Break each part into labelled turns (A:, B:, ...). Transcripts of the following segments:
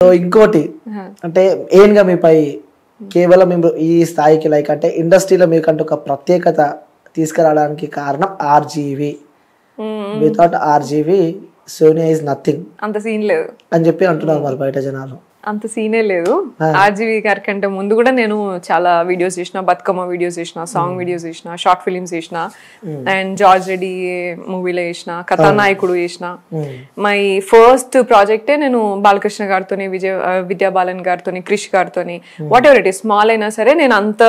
A: So ఇంకోటి అంటే ఏంగా మీపై కేవలం మేము ఈ స్థాయికి లైక్ అంటే ఇండస్ట్రీలో మీకంటే ఒక ప్రత్యేకత తీసుకురావడానికి కారణం RGV. Without RGV Sonia is nothing,
B: అంత సీన్ లేదు
A: అని చెప్పి అంటున్నారు మరి బయట జనాలు.
B: అంత సీనే లేదు. ఆర్జీవి గారి కంటే ముందు కూడా నేను చాలా వీడియోస్ చేసిన, బతుకమ్మ వీడియోస్ చేసిన, సాంగ్ వీడియోస్ చేసిన, షార్ట్ ఫిలిమ్స్ చేసిన, అండ్ జార్జ్ రెడ్డి మూవీలో చేసిన, కథానాయకుడు చేసిన. మై ఫస్ట్ ప్రాజెక్టే నేను బాలకృష్ణ గారితో, విద్యా బాలన్ గారితో, క్రిష్ గారితో, what ever it is small అయినా సరే నేను అంత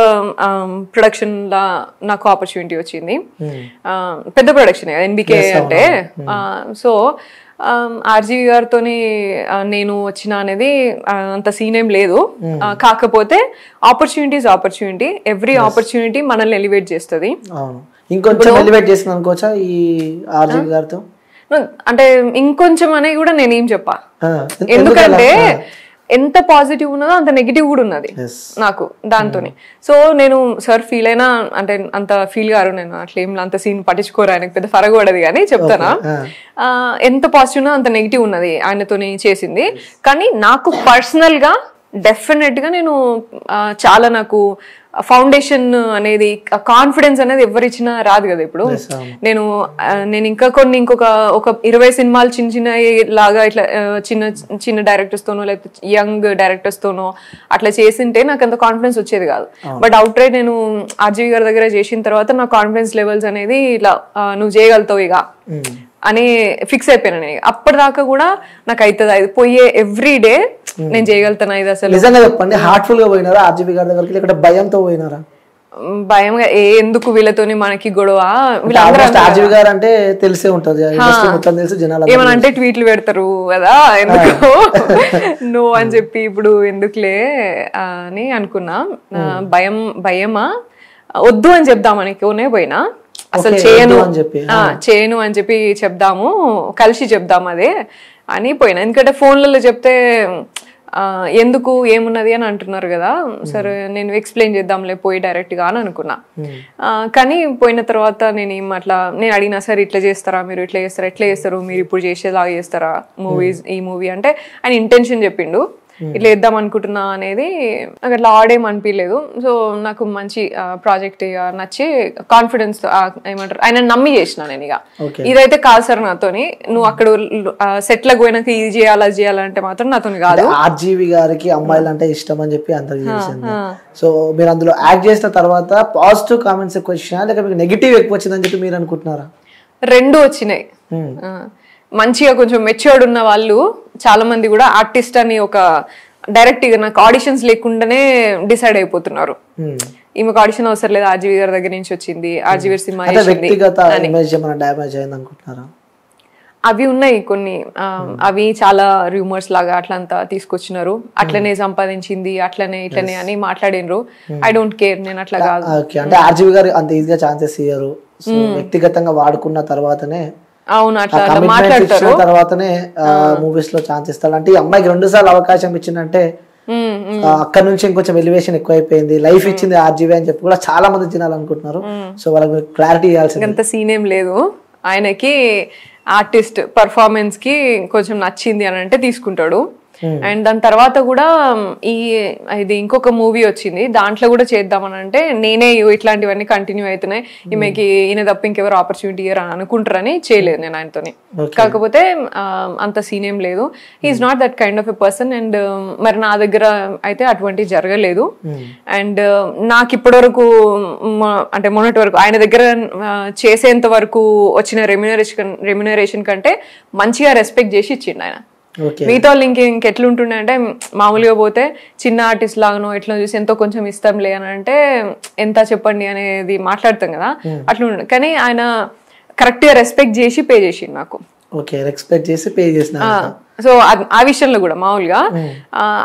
B: ప్రొడక్షన్ లా నాకు ఆపర్చునిటీ వచ్చింది. పెద్ద ప్రొడక్షన్ ఎన్బికే అంటే. సో ఆర్జీవి గారితో నేను వచ్చిన అనేది అంత సీన్ ఏం లేదు. కాకపోతే ఆపర్చునిటీ ఎవ్రీ ఆపర్చునిటీ మనల్ని ఎలివేట్ చేస్తుంది.
A: ఇంకొంచెం ఎలివేట్ చేస్తుంది అనుకోవచ్చా ఈ ఆర్జీవి గారితో?
B: అంటే ఇంకొంచెం అనేది కూడా నేనేం చెప్పా, ఎందుకంటే ఎంత పాజిటివ్ ఉన్నదో అంత నెగిటివ్ కూడా ఉన్నది నాకు దాంతోనే. సో నేను సార్ ఫీల్ అయినా అంటే అంత ఫీల్ గారు, నేను అట్లా ఏం అంత సీన్ పట్టించుకోరు, ఆయనకు పెద్ద ఫరగ పడదు. కానీ చెప్తానా, ఎంత పాజిటివ్ ఉన్నదో అంత నెగిటివ్ ఉన్నది ఆయనతోని చేసింది. కానీ నాకు పర్సనల్ గా డెఫినెట్ గా నేను చాలా నాకు ఫౌండేషన్ అనేది, కాన్ఫిడెన్స్ అనేది ఎవరిచ్చినా రాదు కదా. ఇప్పుడు నేను ఇంకా ఇంకొక 20 సినిమాలు చిన్న చిన్న లాగా ఇట్లా చిన్న డైరెక్టర్స్ తోనో లేకపోతే యంగ్ డైరెక్టర్స్ తోనో అట్లా చేసింటే నాకు అంత కాన్ఫిడెన్స్ వచ్చేది కాదు. బట్ అవుట్ రైట్ నేను ఆర్జీవి గారి దగ్గర చేసిన తర్వాత నా కాన్ఫిడెన్స్ లెవెల్స్ అనేది ఇట్లా నువ్వు చేయగలుగుతావు ఇక అని ఫిక్స్ అయిపోయినా. నేను అప్పటిదాకా కూడా నాకు అవుతుంది అది పోయే ఎవ్రీ డే నేను చేయగలుగుతాను ఇది. అసలు
A: నిజంగా చెప్పండి, హార్ట్ఫుల్ గా పోయినారా ఆర్జీవి గారి దగ్గరికి, లేకపోతే భయంతో పోయినారా?
B: భయంగా ఎందుకు వీళ్ళతోని మనకి గొడవ,
A: ఆర్జీవి గారు అంటే తెలిసే ఉంటది,
B: ఏమనంటే ట్వీట్లు పెడతారు కదా, ఎందుకు నువ్వు అని చెప్పి ఇప్పుడు ఎందుకులే అని అనుకున్నా. భయమా వద్దు అని చెప్దామని పోయినా, అసలు చేయను అని చెప్పి చెప్దాము, కలిసి చెప్దాము అదే అని పోయినా. ఎందుకంటే ఫోన్లలో చెప్తే ఎందుకు ఏమున్నది అని అంటున్నారు కదా, సరే నేను ఎక్స్ప్లెయిన్ చేద్దాంలే పోయి డైరెక్ట్ గా అని అనుకున్నా. కానీ పోయిన తర్వాత నేను అడిగినా, సార్ ఇట్లా చేస్తారా మీరు, ఎట్లా చేస్తారు మీరు, ఇప్పుడు చేసేలాగా చేస్తారా ఈ మూవీ అంటే ఆయన ఇంటెన్షన్ చెప్పిండు, ఇట్లా వేద్దాం అనుకుంటున్నా అనేది. నాకు అట్లా ఆడేం అనిపించలేదు. సో నాకు మంచి ప్రాజెక్ట్ నచ్చి కాన్ఫిడెన్స్ ఏమంటారు ఆయన నమ్మి చేసిన నేను. ఇక ఇదైతే కాదు సార్ నాతోని, నువ్వు అక్కడ సెట్ లకు పోయినాక ఇది చేయాలంటే మాత్రం నాతోని కాదు.
A: ఆర్జీవి గారికి అమ్మాయిలు అంటే ఇష్టం అని చెప్పి అందరికి తెలిసింది. సో మీరు అందులో యాక్ట్ చేసిన తర్వాత పాజిటివ్ కామెంట్స్ ఎక్కువ వచ్చినా లేకపోతే నెగిటివ్ ఎక్కువ వచ్చిందని చెప్పి మీరు అనుకుంటున్నారా?
B: రెండు వచ్చినాయి. మంచిగా కొంచెం మెచ్యూర్డ్ ఉన్న వాళ్ళు చాలా మంది కూడా ఆర్టిస్ట్ అని ఒక డైరెక్ట్ గా నాకు ఆడిషన్స్ లేకుండానే డిసైడ్ అయిపోతున్నారు, ఈమెకు ఆడిషన్ అవసరం లేదు, ఆర్జీవి గారి దగ్గర నుంచి వచ్చింది, ఆర్జీవి సినిమా అవి ఉన్నాయి కొన్ని. అవి చాలా రూమర్స్ లాగా అట్లంతా తీసుకొచ్చినారు, అట్లనే సంపాదించింది అట్లనే ఇట్లనే అని మాట్లాడినరు. ఐ డోంట్ కేర్, నేను అట్లా కాదు.
A: అంటే ఆర్జీవి గారు అంత ఈజీగా ఛాన్సెస్ ఇయ్యరు, వ్యక్తిగతంగా వాడుకున్న తర్వాతనే
B: అవును అట్లా మాట్లాడతారు,
A: తర్వాతనే మూవీస్ లో ఛాన్స్ ఇస్తాడు. అంటే ఈ అమ్మాయికి 2 సార్లు అవకాశం ఇచ్చిందంటే అక్కడ నుంచి ఇంకొంచెం ఎలివేషన్ ఎక్కువ అయిపోయింది, లైఫ్ ఇచ్చింది ఆర్జీవి అని చెప్పి కూడా చాలా మంది జనాలు అనుకుంటున్నారు. సో వాళ్ళకి క్లారిటీ ఇవ్వాల్సింది.
B: అంత సీన్ ఏం లేదు, ఆయనకి ఆర్టిస్ట్ పర్ఫార్మెన్స్ కి కొంచెం నచ్చింది అని అంటే తీసుకుంటాడు. అండ్ దాని తర్వాత కూడా ఇది ఇంకొక మూవీ వచ్చింది, దాంట్లో కూడా చేద్దామని అంటే నేనే ఇట్లాంటివన్నీ కంటిన్యూ అవుతున్నాయి, ఈమెకి ఈయన తప్ప ఇంకెవరు ఆపర్చునిటీ ఇయర్ అని అనుకుంటారని చేయలేదు నేను ఆయనతోని. కాకపోతే అంత సీన్ ఏం లేదు, he's not that kind of a person. And మరి నా దగ్గర అయితే అటువంటివి జరగలేదు. అండ్ నాకు ఇప్పటి వరకు అంటే మొన్నటి వరకు ఆయన దగ్గర చేసేంత వరకు వచ్చిన రెమ్యునరేషన్ కంటే మంచిగా రెస్పెక్ట్ చేసి ఇచ్చిండు ఆయన. మిగతా వాళ్ళు ఇంకెట్లుంటుండే అంటే మామూలుగా పోతే చిన్న ఆర్టిస్ట్ లాగానో ఎట్లా చూసి ఎంతో కొంచెం ఇస్తాంలే అని అంటే ఎంత చెప్పండి అనేది మాట్లాడతాం కదా, అట్లా ఉండే. కానీ ఆయన కరెక్ట్ గా రెస్పెక్ట్ చేసి పే చేసిండు నాకు. సో ఆ విషయంలో కూడా మామూలుగా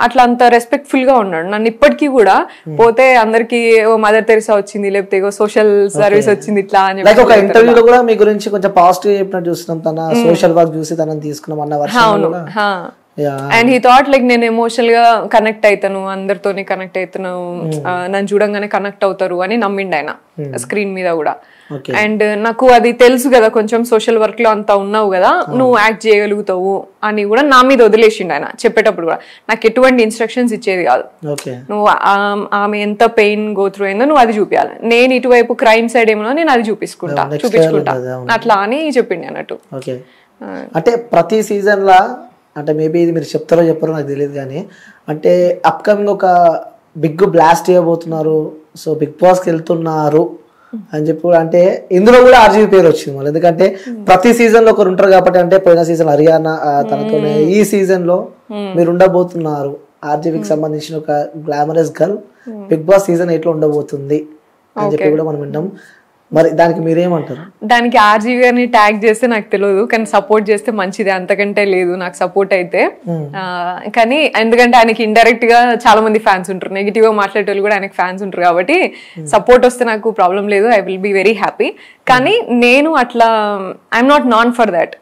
B: అట్లా అంత రెస్పెక్ట్ఫుల్ గా ఉన్నాడు. నన్ను ఇప్పటికీ కూడా పోతే అందరికి మదర్ తెరిసా వచ్చింది లేకపోతే సోషల్ సర్వీస్ వచ్చింది ఇట్లా అని
A: ఒక ఇంటర్వ్యూలో కూడా మీ గురించి కొంచెం పాజిటివ్ చెప్పినట్టు చూస్తున్నాం, తన సోషల్ వర్క్ చూసి తనని తీసుకున్నాం అన్న వర్షం.
B: అండ్ హీ థాట్ లైక్ నేను ఎమోషనల్ గా కనెక్ట్ అవుతాను, అందరితోనే కనెక్ట్ అవుతాను, నన్ను చూడంగానే కనెక్ట్ అవుతారు అని నమ్మిండు ఆయన స్క్రీన్ మీద కూడా. అండ్ నాకు అది తెలుసు కదా, కొంచెం సోషల్ వర్క్ లో అంతా ఉన్నావు కదా, నువ్వు యాక్ట్ చేయగలుగుతావు అని కూడా నా మీద వదిలేసిండు ఆయన. చెప్పేటప్పుడు కూడా నాకు ఎటువంటి ఇన్స్ట్రక్షన్స్ ఇచ్చేది కాదు, నువ్వు ఆమె ఎంత పెయిన్ గో త్రూ అయిందో నువ్వు అది చూపించాలి, నేను ఇటువైపు క్రైమ్ సైడ్ ఏమో నేను అది చూపించుకుంటా అట్లా అని చెప్పిండి అన్నట్టు.
A: అంటే ప్రతి సీజన్ లా, అంటే మేబీ ఇది మీరు చెప్తారో చెప్పారో నాకు తెలియదు కానీ, అంటే అప్కమింగ్ ఒక బిగ్ బ్లాస్ట్ చేయబోతున్నారు, సో బిగ్ బాస్కి వెళ్తున్నారు అని చెప్పి, అంటే ఇందులో కూడా ఆర్జీవి పేరు వచ్చింది మళ్ళీ. ఎందుకంటే ప్రతి సీజన్ లో ఒకరు ఉంటారు కాబట్టి, అంటే పోయిన సీజన్ హరియానా తనతోనే, ఈ సీజన్ లో మీరు ఉండబోతున్నారు, ఆర్జీవికి సంబంధించిన ఒక glamorous girl Big Boss season 8 లో ఉండబోతుంది అని చెప్పి కూడా మనం విన్నాం. మరి దానికి మీరేమంటారు?
B: దానికి ఆర్జీవి గారిని ట్యాగ్ చేస్తే నాకు తెలియదు, కానీ సపోర్ట్ చేస్తే మంచిది, అంతకంటే లేదు నాకు సపోర్ట్ అయితే. కానీ ఎందుకంటే ఆయనకి ఇండైరెక్ట్ గా చాలా మంది ఫ్యాన్స్ ఉంటారు, నెగిటివ్ గా మాట్లాడే వాళ్ళు కూడా ఆయనకి ఫ్యాన్స్ ఉంటారు, కాబట్టి సపోర్ట్ వస్తే నాకు ప్రాబ్లం లేదు, I will be very happy. కానీ నేను అట్లా I'm not non for that.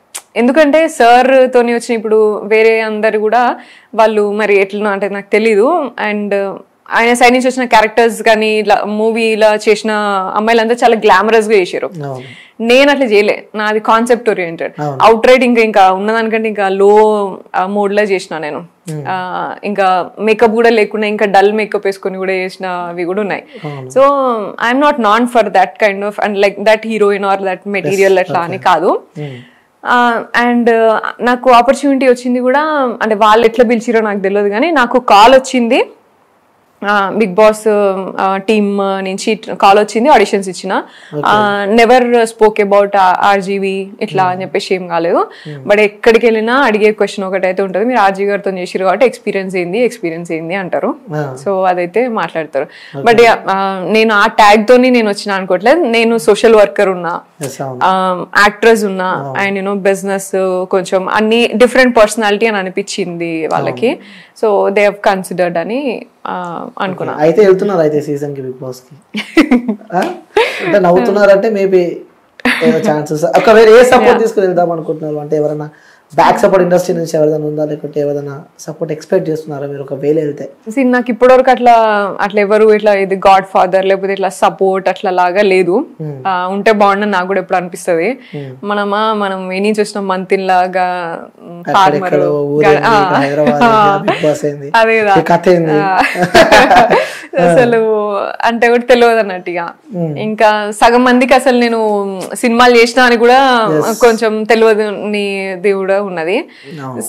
B: ఎందుకంటే సార్ తోని వచ్చిన ఇప్పుడు వేరే అందరు కూడా వాళ్ళు మరి ఎట్లా అంటే నాకు తెలీదు. అండ్ ఆయన సైడ్ నుంచి వచ్చిన క్యారెక్టర్స్ కానీ ఇట్లా మూవీలా చేసిన అమ్మాయిలంతా చాలా గ్లామరస్ గా చేశారు, నేను అట్లా చేయలే, నాది కాన్సెప్ట్ ఓరియంటెడ్. అవుట్ రైట్ ఇంకా ఉన్నదానికంటే ఇంకా లో మోడ్ లా చేసిన నేను, ఇంకా మేకప్ కూడా లేకుండా ఇంకా డల్ మేకప్ వేసుకొని కూడా చేసినవి కూడా ఉన్నాయి. So I'm not non for that kind of and like that heroine or that material అట్లా అని కాదు. అండ్ నాకు ఆపర్చునిటీ వచ్చింది కూడా, అంటే వాళ్ళు ఎట్లా పిలిచిరో నాకు తెలియదు కానీ నాకు కాల్ వచ్చింది, బిగ్ బాస్ టీమ్ నుంచి కాల్ వచ్చింది, ఆడిషన్స్ ఇచ్చిన. నెవర్ స్పోక్ అబౌట్ ఆర్జీవి ఇట్లా అని చెప్పేసి ఏం కాలేదు. బట్ ఎక్కడికి వెళ్ళినా అడిగే క్వశ్చన్ ఒకటైతే ఉంటుంది, మీరు ఆర్జీవి గారితో చేసిరు కాబట్టి ఎక్స్పీరియన్స్ ఏంది అంటారు. సో అదైతే మాట్లాడతారు. బట్ నేను ఆ ట్యాగ్ తోని నేను వచ్చిన అనుకోవట్లేదు, నేను సోషల్ వర్కర్ ఉన్నా, యాక్ట్రెస్ ఉన్నా, అండ్ యూనో బిజినెస్ కొంచెం అన్ని డిఫరెంట్ పర్సనాలిటీ అని అనిపించింది వాళ్ళకి. సో దే హావ్ కన్సిడర్డ్ అని అనుకున్నా.
A: అయితే వెళ్తున్నారు అయితే సీజన్ కి బిగ్ బాస్ కి అంటే నవ్వుతున్నారంటే మేబీ ఛాన్సెస్. ఒకవేళ ఏ సపోర్ట్ తీసుకుని వెళ్దాం అనుకుంటున్నారు, అంటే ఎవరైనా బ్యాక్ సపోర్ట్ ఇండస్ట్రీ నుంచి ఎవరైనా ఉందా, లేకపోతే ఎవరైనా సపోర్ట్ ఎక్స్పెక్ట్ చేస్తున్నారా మీరు ఒకవేళ వెళ్తే?
B: నాకు ఇప్పటివరకు అట్లా ఎవరు ఇట్లా ఇది గాడ్ ఫాదర్ లేకపోతే ఇట్లా సపోర్ట్ అట్లా లాగా లేదు. ఉంటే బాగుండని నాకు కూడా ఎప్పుడు అనిపిస్తుంది. మనం ఏ నుంచి వచ్చిన మంతిన్ లాగా అదే అసలు అంటే కూడా తెలియదు అన్నట్టుగా. ఇంకా సగం మందికి అసలు నేను సినిమాలు చేసినా అని కూడా కొంచెం తెలియదు నీ దేవుడు ఉన్నది.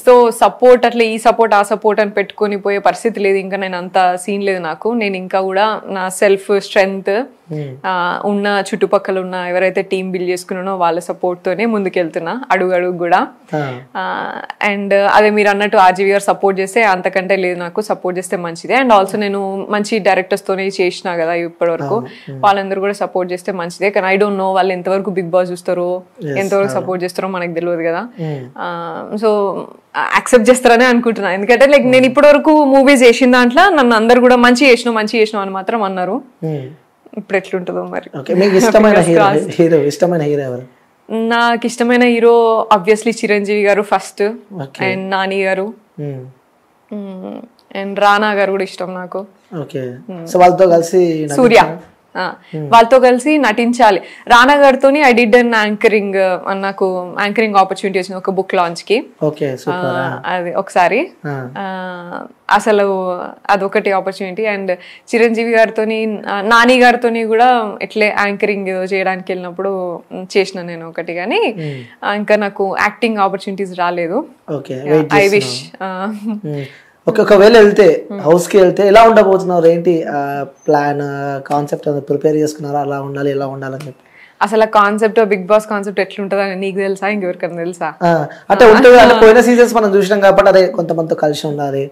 B: సో సపోర్ట్ అట్లా ఈ సపోర్ట్ ఆ సపోర్ట్ అని పెట్టుకొని పోయే పరిస్థితి లేదు. ఇంకా నేను అంత సీన్ లేదు నాకు. నేను ఇంకా కూడా నా సెల్ఫ్ స్ట్రెంగ్త్ ఉన్న చుట్టుపక్కల ఉన్న ఎవరైతే టీం బిల్డ్ చేసుకున్నానో వాళ్ళ సపోర్ట్ తోనే ముందుకెళ్తున్నా అడుగు అడుగు కూడా. అండ్ అదే మీరు అన్నట్టు ఆర్జీవి గారు సపోర్ట్ చేస్తే అంతకంటే లేదు, నాకు సపోర్ట్ చేస్తే మంచిదే. అండ్ ఆల్సో నేను మంచి డైరెక్టర్స్ తోనే చేసినా కదా ఇప్పటి వరకు, వాళ్ళందరూ కూడా సపోర్ట్ చేస్తే మంచిదే. కానీ ఐ డోంట్ నో వాళ్ళు ఎంతవరకు బిగ్ బాస్ చూస్తారో ఎంతవరకు సపోర్ట్ చేస్తారో మనకు తెలియదు కదా. సో యాక్సెప్ట్ చేస్తారని అనుకుంటున్నా. ఎందుకంటే లైక్ నేను ఇప్పటి వరకు మూవీస్ చేసిన దాంట్లో నన్ను అందరు కూడా మంచి చేసినావు అని మాత్రం అన్నారు. ఇప్పుడు ఎట్లుంటుందో మరి. నాకు ఇష్టమైన హీరో ఆబ్వియస్లీ చిరంజీవి గారు ఫస్ట్, అండ్ నాని గారు, అండ్ రానా గారు కూడా ఇష్టం నాకు. సూర్య వాళ్ళతో కలిసి నటించాలి. రానా గారితో ఐ డిడ్ అన్ యాంకరింగ్, నాకు యాంకరింగ్ ఆపర్చునిటీ వచ్చింది ఒక బుక్ లాంచ్ కి. అది ఒకసారి అసలు అదొకటి ఆపర్చునిటీ. అండ్ చిరంజీవి గారితో నాని గారితో కూడా ఎట్లే యాంకరింగ్ ఏదో చేయడానికి వెళ్ళినప్పుడు చేసిన నేను ఒకటి, కానీ ఇంకా నాకు యాక్టింగ్ ఆపర్చునిటీస్ రాలేదు. I wish.
A: ఒకవేళ వెళ్తే హౌస్ కి వెళ్తే ఎలా ఉండబోతున్నారు, ఏంటి ప్లాన్ కాన్సెప్ట్ ప్రిపేర్ చేసుకున్నారా, అలా ఉండాలి ఇలా ఉండాలని చెప్పి?
B: అసలు కాన్సెప్ట్ బిగ్ బాస్ కాన్సెప్ట్ ఎట్లుంటదని నీకు తెలుసా, ఇంకెవరికైనా తెలుసా?
A: అంటే ఉంటుంది, అంటే పోయిన సీజన్స్ మనం చూసినాం కాబట్టి అదే కొంతమందితో కలిసి ఉండాలి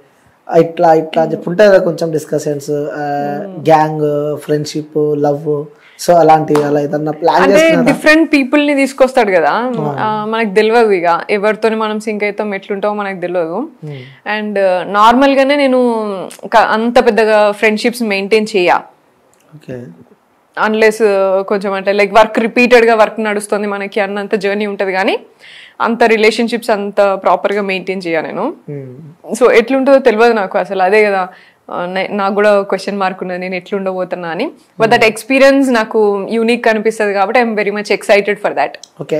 A: ఇట్లా అని చెప్పి ఉంటాయి కదా కొంచెం discussions, gang, friendship, love, so అలాంటి అలా ఏదన్నా ప్లాన్
B: అంటే డిఫరెంట్ పీపుల్ ని తీసుకొస్తాడు కదా, మనకు తెలియదు ఇక ఎవరితో మనం సింక్ అవుతాం ఎట్లుంటామో మనకు తెలియదు. అండ్ నార్మల్ గానే నేను అంత పెద్దగా ఫ్రెండ్షిప్స్ మెయింటైన్ చేయ, అన్లెస్ కొంచెం అంటే లైక్ వర్క్ రిపీటెడ్ గా వర్క్ నడుస్తుంది మనకి అన్నంత జర్నీ ఉంటది. కానీ అంత రిలేషన్షిప్స్ అంత ప్రాపర్ గా మెయింటైన్ చేయ నేను. సో ఎట్లుంటుందో తెలియదు నాకు అసలు. అదే కదా నాకు కూడా క్వశ్చన్ మార్క్ ఉన్నది నేను ఎట్లుండబోతున్నా అని. బట్ దట్ ఎక్స్పీరియన్స్ నాకు యూనిక్ అనిపిస్తుంది కాబట్టి I'm very much excited for that.
A: Okay.